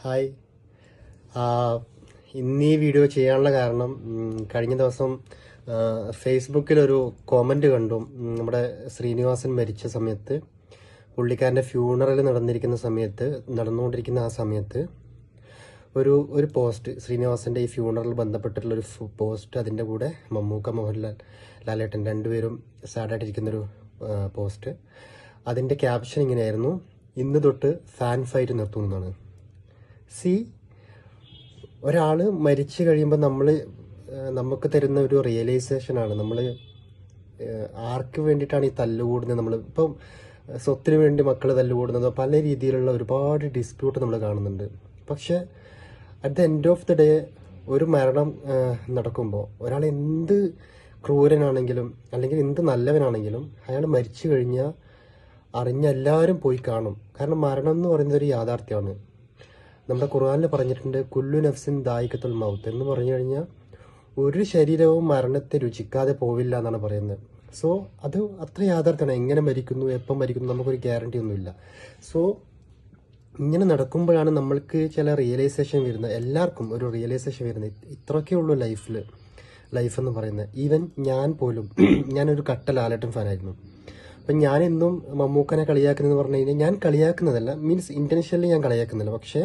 Hi. ഇന്ന് ഈ video ചെയ്യാനുള്ള കാരണം കഴിഞ്ഞ ദിവസം ഫേസ്ബുക്കിലൊരു കോമന്റ് കണ്ടു. നമ്മുടെ ശ്രീനിവാസൻ മരിച്ച സമയത്ത്, പുള്ളിക്കാരൻ്റെ ഫ്യൂണറൽ നടന്നുകൊണ്ടിരിക്കുന്ന ആ സമയത്ത് ഒരു പോസ്റ്റ്, ശ്രീനിവാസൻ്റെ ഈ ഫ്യൂണറൽ ബന്ധപ്പെട്ടിട്ടുള്ളൊരു പോസ്റ്റ്, അതിൻ്റെ കൂടെ മമ്മൂക്ക, മോഹൻലാൽ, ലാലേട്ടൻ രണ്ടുപേരും സാഡായിട്ടിരിക്കുന്നൊരു പോസ്റ്റ്. അതിൻ്റെ ക്യാപ്ഷൻ ഇങ്ങനെയായിരുന്നു: ഇന്ന് തൊട്ട് ഫാൻ ഫൈറ്റ് നിർത്തുന്നതാണ്. ഒരാൾ മരിച്ചു കഴിയുമ്പോൾ നമുക്ക് തരുന്ന ഒരു റിയലൈസേഷനാണ്. നമ്മൾ ആർക്ക് വേണ്ടിയിട്ടാണ് ഈ തല്ലുകൂടുന്നത്? നമ്മൾ ഇപ്പം സ്വത്തിന് വേണ്ടി മക്കൾ തല്ലുകൂടുന്നതോ പല രീതിയിലുള്ള ഒരുപാട് ഡിസ്പ്യൂട്ട് നമ്മൾ കാണുന്നുണ്ട്. പക്ഷെ at the end of the day ഒരു മരണം നടക്കുമ്പോൾ ഒരാൾ എന്ത് ക്രൂരനാണെങ്കിലും അല്ലെങ്കിൽ എന്ത് നല്ലവനാണെങ്കിലും അയാൾ മരിച്ചു കഴിഞ്ഞാൽ അറിഞ്ഞ എല്ലാവരും പോയി കാണും. കാരണം മരണം എന്ന് പറയുന്നത് ഒരു യാഥാർത്ഥ്യമാണ്. നമ്മുടെ ഖുർആനിൽ പറഞ്ഞിട്ടുണ്ട്, കുല്ലു നഫ്സിൻ ദായിഖത്തുൽ മൗത്ത് എന്ന് പറഞ്ഞു കഴിഞ്ഞാൽ ഒരു ശരീരവും മരണത്തെ രുചിക്കാതെ പോവില്ല എന്നാണ് പറയുന്നത്. സോ അത് അത്ര യാഥാർത്ഥ്യമാണ്. എങ്ങനെ മരിക്കുന്നു, എപ്പം മരിക്കുന്നു, നമുക്കൊരു ഗ്യാരണ്ടി ഒന്നുമില്ല. സോ ഇങ്ങനെ നടക്കുമ്പോഴാണ് നമ്മൾക്ക് ചില റിയലൈസേഷൻ വരുന്നത്. എല്ലാവർക്കും ഒരു റിയലൈസേഷൻ വരുന്നത്. ഇത്രയൊക്കെ ഉള്ളൂ ലൈഫ് എന്ന് പറയുന്നത്. ഈവൻ ഞാൻ പോലും ഞാനൊരു കട്ട ലാലേട്ടൻ ഫാനായിരുന്നു. അപ്പം ഞാനെന്നും മമ്മൂക്കനെ കളിയാക്കുന്നതെന്ന് പറഞ്ഞു കഴിഞ്ഞാൽ, ഞാൻ കളിയാക്കുന്നതല്ല, മീൻസ് ഇന്റൻഷനലി ഞാൻ കളിയാക്കുന്നില്ല. പക്ഷേ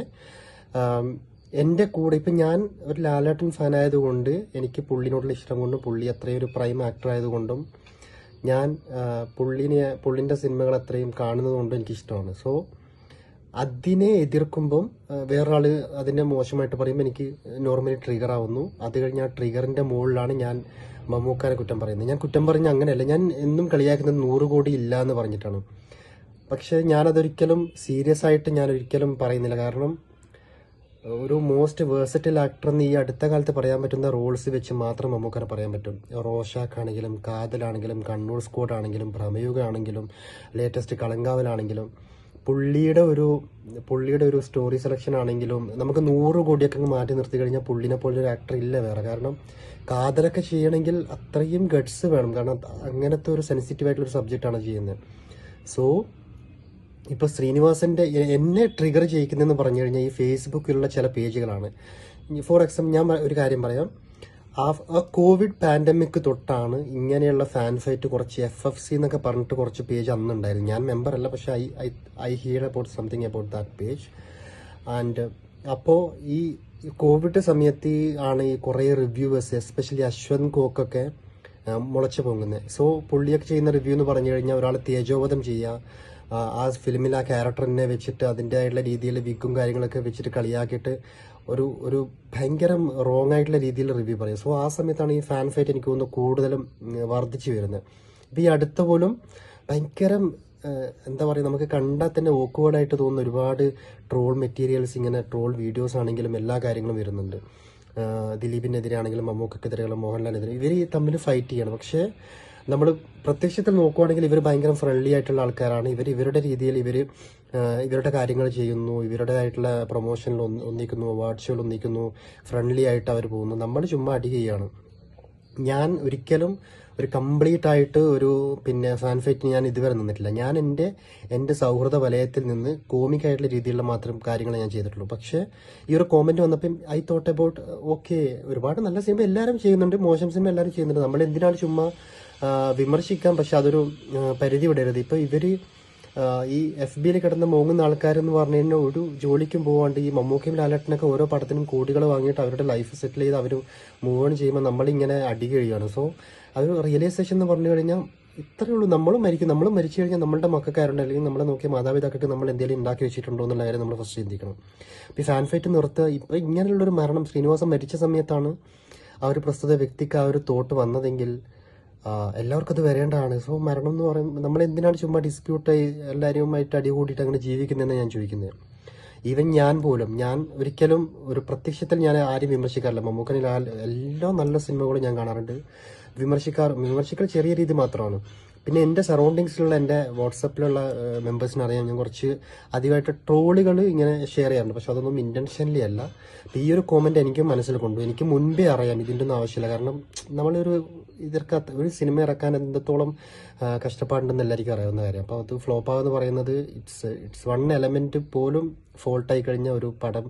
എൻ്റെ കൂടെ ഇപ്പം ഞാൻ ഒരു ലാലേട്ടൻ ഫാൻ ആയതുകൊണ്ട്, എനിക്ക് പുള്ളിനോടുള്ള ഇഷ്ടം കൊണ്ടും പുള്ളി അത്രയും ഒരു പ്രൈം ആക്ടർ ആയതുകൊണ്ടും ഞാൻ പുള്ളിൻ്റെ സിനിമകൾ അത്രയും കാണുന്നത് കൊണ്ടും എനിക്കിഷ്ടമാണ്. സോ അതിനെ എതിർക്കുമ്പം വേറൊരാൾ അതിനെ മോശമായിട്ട് പറയുമ്പോൾ എനിക്ക് നോർമലി ട്രിഗർ ആവുന്നു. അത് കഴിഞ്ഞ് ആ ട്രിഗറിൻ്റെ മുകളിലാണ് ഞാൻ മമ്മൂക്കാനെ കുറ്റം പറയുന്നത്. ഞാൻ കുറ്റം പറഞ്ഞ അങ്ങനെയല്ല, ഞാൻ എന്നും കളിയാക്കുന്നത് 100 കോടി ഇല്ല എന്ന് പറഞ്ഞിട്ടാണ്. പക്ഷെ ഞാനതൊരിക്കലും സീരിയസ് ആയിട്ട് ഞാൻ ഒരിക്കലും പറയുന്നില്ല. കാരണം ഒരു മോസ്റ്റ് വേഴ്സറ്റൈൽ ആക്ടർ എന്ന് ഈ അടുത്ത കാലത്ത് പറയാൻ പറ്റുന്ന റോൾസ് വെച്ച് മാത്രം മമ്മൂക്കാനെ പറയാൻ പറ്റും. റോഷാക്ക് ആണെങ്കിലും, കാതലാണെങ്കിലും, കണ്ണൂർ സ്ക്വാഡ് ആണെങ്കിലും, ഭ്രമയുഗ ആണെങ്കിലും, ലേറ്റസ്റ്റ് കളങ്കാവലാണെങ്കിലും, പുള്ളിയുടെ ഒരു സ്റ്റോറി സെലക്ഷൻ ആണെങ്കിലും നമുക്ക് 100 കോടിയൊക്കെ മാറ്റി നിർത്തി കഴിഞ്ഞാൽ പുള്ളിനെ പോലെ ഒരു ആക്ടർ ഇല്ല വേറെ. കാരണം കാതലൊക്കെ ചെയ്യണമെങ്കിൽ അത്രയും ഗട്ട്സ് വേണം. കാരണം അങ്ങനത്തെ ഒരു സെൻസിറ്റീവ് ആയിട്ടുള്ള ഒരു സബ്ജക്റ്റാണ് ചെയ്യുന്നത്. സോ ഇപ്പോൾ ശ്രീനിവാസൻ്റെ എന്നെ ട്രിഗർ ചെയ്യിക്കുന്നതെന്ന് പറഞ്ഞു കഴിഞ്ഞാൽ ഈ ഫേസ്ബുക്കിലുള്ള ചില പേജുകളാണ്. ഫോർ എക്സാമ്പിൾ ഞാൻ ഒരു കാര്യം പറയാം. ആ കോവിഡ് പാൻഡമിക് തൊട്ടാണ് ഇങ്ങനെയുള്ള ഫാൻ ഫൈറ്റ് കുറച്ച് FFC എന്നൊക്കെ പറഞ്ഞിട്ട് കുറച്ച് പേജ് അന്നുണ്ടായിരുന്നു. ഞാൻ മെമ്പർ അല്ല, പക്ഷെ I here about something about that page. And അപ്പോൾ ഈ കോവിഡ് സമയത്ത് ആണ് ഈ കുറേ റിവ്യൂവേഴ്സ്, എസ്പെഷ്യലി അശ്വന്ത് കോക്കൊക്കെ മുളച്ചു പൊങ്ങുന്നത്. സോ പുള്ളിയൊക്കെ ചെയ്യുന്ന റിവ്യൂ എന്ന് പറഞ്ഞു കഴിഞ്ഞാൽ ഒരാൾ തേജോവധം ചെയ്യുക, ആ ഫിലിമിൽ ആ ക്യാരക്ടറിനെ വെച്ചിട്ട് അതിൻ്റെ ആയിട്ടുള്ള രീതിയിൽ വിഗും കാര്യങ്ങളൊക്കെ വെച്ചിട്ട് കളിയാക്കിയിട്ട് ഒരു ഭയങ്കര റോങ് ആയിട്ടുള്ള രീതിയിൽ റിവ്യൂ പറയും. സോ ആ സമയത്താണ് ഈ ഫാൻ ഫൈറ്റ് എനിക്ക് തോന്നുന്നു കൂടുതലും വർദ്ധിച്ചു വരുന്നത്. ഇപ്പം ഈ അടുത്ത പോലും ഭയങ്കര എന്താ പറയുക, നമുക്ക് കണ്ടാൽ തന്നെ ഓക്വേർഡായിട്ട് തോന്നുന്ന ഒരുപാട് ട്രോൾ മെറ്റീരിയൽസ്, ഇങ്ങനെ ട്രോൾ വീഡിയോസ് ആണെങ്കിലും എല്ലാ കാര്യങ്ങളും വരുന്നുണ്ട്. ദിലീപിനെതിരെ ആണെങ്കിലും, മമ്മൂക്കെതിരെയുള്ള, മോഹൻലാലിനെതിരെ, ഇവർ തമ്മിൽ ഫൈറ്റ് ചെയ്യണം. പക്ഷേ നമ്മൾ പ്രത്യക്ഷത്തിൽ നോക്കുവാണെങ്കിൽ ഇവർ ഭയങ്കര ഫ്രണ്ട്ലി ആയിട്ടുള്ള ആൾക്കാരാണ്. ഇവരുടെ രീതിയിൽ ഇവരുടെ കാര്യങ്ങൾ ചെയ്യുന്നു, ഇവരുടേതായിട്ടുള്ള പ്രൊമോഷനിൽ ഒന്നിക്കുന്നു, അവാർഡ് ഷോയിൽ ഒന്നിക്കുന്നു, ഫ്രണ്ട്ലി ആയിട്ട് അവർ പോകുന്നു. നമ്മൾ ചുമ്മാ അടി ചെയ്യുകയാണ്. ഞാൻ ഒരിക്കലും ഒരു കംപ്ലീറ്റ് ആയിട്ട് ഫാൻ ഫൈറ്റ് ഞാൻ ഇതുവരെ നിന്നിട്ടില്ല. ഞാൻ എൻ്റെ സൗഹൃദ വലയത്തിൽ നിന്ന് കോമിക്കായിട്ടുള്ള രീതിയിലുള്ള മാത്രം കാര്യങ്ങൾ ഞാൻ ചെയ്തിട്ടുള്ളൂ. പക്ഷേ ഈ ഒരു കോമന്റ് വന്നപ്പോൾ ഐ തോട്ട് അബൌട്ട്, ഓക്കെ, ഒരുപാട് നല്ല സിനിമ എല്ലാവരും ചെയ്യുന്നുണ്ട്, മോശം സിനിമ എല്ലാവരും ചെയ്യുന്നുണ്ട്, നമ്മൾ എന്തിനാണ് ചുമ്മാ വിമർശിക്കാം. പക്ഷെ അതൊരു പരിധി വിടരുത്. ഇപ്പോൾ ഈ FBയിൽ കിടന്ന് മോങ്ങുന്ന ആൾക്കാരെന്ന് പറഞ്ഞു കഴിഞ്ഞാൽ ഒരു ജോലിക്കും പോകാണ്ട് ഈ മമ്മൂക്കയും ലാലേട്ടനൊക്കെ ഓരോ പടത്തിനും കോടികൾ വാങ്ങിയിട്ട് അവരുടെ ലൈഫ് സെറ്റിൽ ചെയ്ത് അവർ മൂവ് ഓൺ ചെയ്യുമ്പോൾ നമ്മളിങ്ങനെ അടി കഴിയുകയാണ്. സോ അതൊരു റിയലൈസേഷൻ എന്ന് പറഞ്ഞു കഴിഞ്ഞാൽ ഇത്രയേ ഉള്ളൂ. നമ്മളും മരിച്ചു കഴിഞ്ഞാൽ നമ്മളുടെ മക്കൾക്കാരുണ്ട്, അല്ലെങ്കിൽ നമ്മളെ നോക്കിയ മാതാപിതാക്കൾക്ക് നമ്മൾ എന്തെങ്കിലും ഉണ്ടാക്കി വെച്ചിട്ടുണ്ടോ എന്നുള്ള കാര്യം നമ്മൾ ഫസ്റ്റ് ചിന്തിക്കണം. ഇപ്പോൾ ഈ ഫാൻ ഫൈറ്റ് നിർത്തുക. ഇപ്പോൾ ഇങ്ങനെയുള്ളൊരു മരണം, ശ്രീനിവാസൻ മരിച്ച സമയത്താണ് ആ ഒരു പ്രസ്തുത വ്യക്തിക്ക് ആ ഒരു തോട്ട് വന്നതെങ്കിൽ എല്ലാവർക്കും അത് വരേണ്ടതാണ്. സോ മരണം എന്ന് പറയുമ്പോൾ നമ്മൾ എന്തിനാണ് ചുമ്മാ ഡിസ്പ്യൂട്ട് എല്ലാവരുമായിട്ട് അടി കൂടിയിട്ട് അങ്ങനെ ജീവിക്കുന്നതെന്ന് ഞാൻ ചോദിക്കുന്നത്. ഈവൻ ഞാൻ ഒരിക്കലും ഒരു പ്രത്യക്ഷത്തിൽ ഞാൻ ആരും വിമർശിക്കാറില്ല. മമ്മൂക്കനിൽ എല്ലാ നല്ല സിനിമകളും ഞാൻ കാണാറുണ്ട്. വിമർശിക്കൽ ചെറിയ രീതി മാത്രമാണ്. പിന്നെ എൻ്റെ സറൗണ്ടിങ്സിലുള്ള എൻ്റെ വാട്സപ്പിലുള്ള മെമ്പേഴ്സിന് അറിയാം, ഞാൻ കുറച്ച് അധികമായിട്ട് ട്രോളുകൾ ഇങ്ങനെ ഷെയർ ചെയ്യാറുണ്ട്. പക്ഷെ അതൊന്നും ഇൻറ്റൻഷനലി അല്ല. അപ്പോൾ ഈ ഒരു കോമൻറ്റ് എനിക്കും മനസ്സിൽ കൊണ്ടു. എനിക്ക് മുൻപേ അറിയാം ഇതിൻ്റെ ഒന്നും ആവശ്യമില്ല. കാരണം നമ്മളൊരു ഒരു സിനിമ ഇറക്കാൻ എന്തത്തോളം കഷ്ടപ്പാടുണ്ടെന്ന് എല്ലാവർക്കും അറിയാവുന്ന കാര്യം. അപ്പോൾ അത് ഫ്ലോപ്പാവെന്ന് പറയുന്നത് ഇറ്റ്സ് വൺ എലമെൻറ്റ് പോലും ഫോൾട്ടായി കഴിഞ്ഞ ഒരു പടം,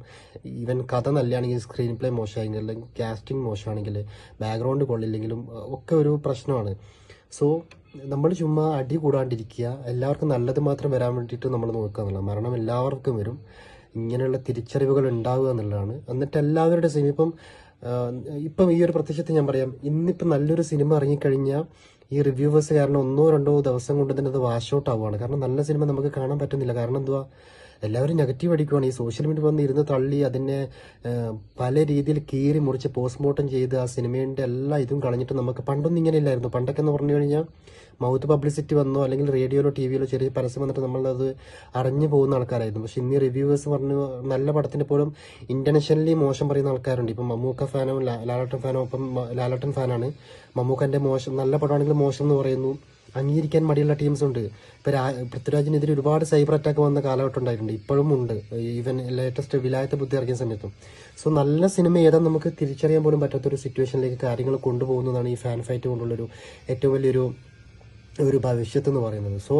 ഈവൻ കഥ നല്ലതാണെങ്കിൽ, സ്ക്രീൻ പ്ലേ മോശമായെങ്കിൽ, അല്ലെങ്കിൽ കാസ്റ്റിംഗ് മോശമാണെങ്കിൽ, ബാക്ക്ഗ്രൗണ്ട് കൊള്ളില്ലെങ്കിലും ഒക്കെ ഒരു പ്രശ്നമാണ്. സോ നമ്മൾ ചുമ്മാ അടി കൂടാണ്ടിരിക്കുക, എല്ലാവർക്കും നല്ലത് മാത്രം വരാൻ വേണ്ടിയിട്ട് നമ്മൾ നോക്കുക എന്നുള്ളത്. മരണം എല്ലാവർക്കും വരും, ഇങ്ങനെയുള്ള തിരിച്ചറിവുകൾ ഉണ്ടാവുക എന്നുള്ളതാണ്. എന്നിട്ട് എല്ലാവരുടെ സിനിമ ഇപ്പം ഈ ഒരു പ്രത്യക്ഷത്തിൽ ഞാൻ പറയാം, ഇന്നിപ്പം നല്ലൊരു സിനിമ ഇറങ്ങിക്കഴിഞ്ഞാൽ ഈ റിവ്യൂവേഴ്സ് കാരണം 1-2 ദിവസം കൊണ്ട് തന്നെ അത് വാഷ് ഔട്ട് ആവുകയാണ്. കാരണം നല്ല സിനിമ നമുക്ക് കാണാൻ പറ്റുന്നില്ല. കാരണം എന്തുവാ, എല്ലാവരും നെഗറ്റീവ് അടിക്കുവാണ്. ഈ സോഷ്യൽ മീഡിയ വന്ന് ഇരുന്ന് തള്ളി അതിനെ പല രീതിയിൽ കീറി മുറിച്ച് പോസ്റ്റ്മോർട്ടം ചെയ്ത് ആ സിനിമയുടെ എല്ലാ ഇതും കളഞ്ഞിട്ട്, നമുക്ക് പണ്ടൊന്നും ഇങ്ങനെ ഇല്ലായിരുന്നു. പണ്ടൊക്കെ എന്ന് പറഞ്ഞു കഴിഞ്ഞാൽ മൗത്ത് പബ്ലിസിറ്റി വന്നോ അല്ലെങ്കിൽ റേഡിയോയിലോ ടി വിയിലോ ചെറിയ പരസ്യം വന്നിട്ട് നമ്മളത് അറിഞ്ഞു പോകുന്ന ആൾക്കാരായിരുന്നു. പക്ഷെ ഇന്ന് റിവ്യൂവേഴ്സ് പറഞ്ഞു നല്ല പടത്തിന് പോലും ഇന്റർനാഷണലി മോശം പറയുന്ന ആൾക്കാരുണ്ട്. ഇപ്പം മമ്മൂക്ക ഫാനോ ലാലേട്ടൻ ഫാനോ, അപ്പം ലാലേട്ടൻ ഫാനാണ്, മമ്മൂക്കൻ്റെ നല്ല പടമാണെങ്കിൽ മോശം എന്ന് പറയുന്നു. അംഗീകരിക്കാൻ മടിയുള്ള ടീംസ് ഉണ്ട്. ഇപ്പം പൃഥ്വിരാജിനെതിരെ ഒരുപാട് സൈബർ അറ്റാക്ക് വന്ന കാലഘട്ടം ഉണ്ടായിട്ടുണ്ട്, ഇപ്പോഴും ഉണ്ട്. ഈവൻ ലേറ്റസ്റ്റ് വിലായത്തെ ബുദ്ധി ഇറങ്ങിയ സമയത്തും. സോ നല്ല സിനിമ ഏതാ നമുക്ക് തിരിച്ചറിയാൻ പോലും പറ്റാത്തൊരു സിറ്റുവേഷനിലേക്ക് കാര്യങ്ങൾ കൊണ്ടുപോകുന്നതാണ് ഈ ഫാൻ ഫൈറ്റ് കൊണ്ടുള്ളൊരു ഏറ്റവും വലിയൊരു ഭവിഷ്യത്ത് എന്ന് പറയുന്നത്. സോ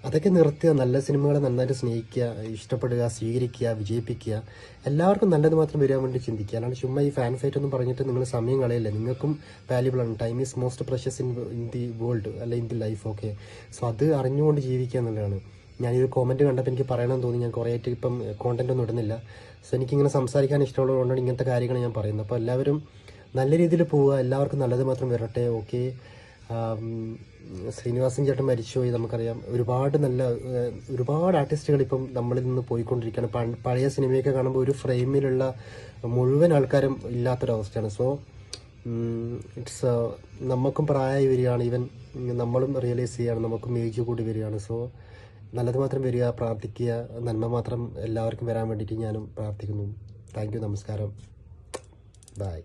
അതൊക്കെ നിർത്തുക, നല്ല സിനിമകളെ നന്നായിട്ട് സ്നേഹിക്കുക, ഇഷ്ടപ്പെടുക, സ്വീകരിക്കുക, വിജയിപ്പിക്കുക, എല്ലാവർക്കും നല്ലത് മാത്രം വരാൻ വേണ്ടി ചിന്തിക്കുക. അല്ലാണ്ട് ചുമ്മാ ഈ ഫാൻ ഫൈറ്റ് ഒന്നും പറഞ്ഞിട്ട് നിങ്ങൾ സമയം കളയില്ല. നിങ്ങൾക്കും വാല്യുബിൾ ആണ്. Time is most precious in the world, അല്ല in the life. Okay, so അത് അറിഞ്ഞുകൊണ്ട് ജീവിക്കുക എന്നുള്ളതാണ്. ഞാനൊരു കോമൻറ്റ് കണ്ടപ്പോൾ എനിക്ക് പറയണമെന്ന് തോന്നി. ഞാൻ കുറേ ആയിട്ട് ഇപ്പം കോണ്ടന്റ് ഒന്നും ഇടുന്നില്ല. സോ എനിക്കിങ്ങനെ സംസാരിക്കാൻ ഇഷ്ടമുള്ളതുകൊണ്ടാണ് ഇങ്ങനത്തെ കാര്യങ്ങൾ ഞാൻ പറയുന്നത്. അപ്പോൾ എല്ലാവരും നല്ല രീതിയിൽ പോവുക, എല്ലാവർക്കും നല്ലത് മാത്രം വരട്ടെ. ഓക്കെ, ശ്രീനിവാസൻ ചേട്ടൻ മരിച്ചുപോയി, നമുക്കറിയാം. ഒരുപാട് ആർട്ടിസ്റ്റുകൾ ഇപ്പം നമ്മളിൽ നിന്ന് പോയിക്കൊണ്ടിരിക്കുകയാണ്. പഴയ സിനിമയൊക്കെ കാണുമ്പോൾ ഒരു ഫ്രെയിമിലുള്ള മുഴുവൻ ആൾക്കാരും ഇല്ലാത്തൊരവസ്ഥയാണ്. സോ നമുക്കും പ്രായമായി വരികയാണ്, ഈവൻ നമ്മളും റിയലൈസ് ചെയ്യുകയാണ്, നമുക്കും ഏജ് കൂടി വരികയാണ്. സോ നല്ലത് മാത്രം വരിക, പ്രാർത്ഥിക്കുക, നന്മ മാത്രം എല്ലാവർക്കും വരാൻ വേണ്ടിയിട്ട് ഞാനും പ്രാർത്ഥിക്കുന്നു. താങ്ക് യു, നമസ്കാരം, ബൈ.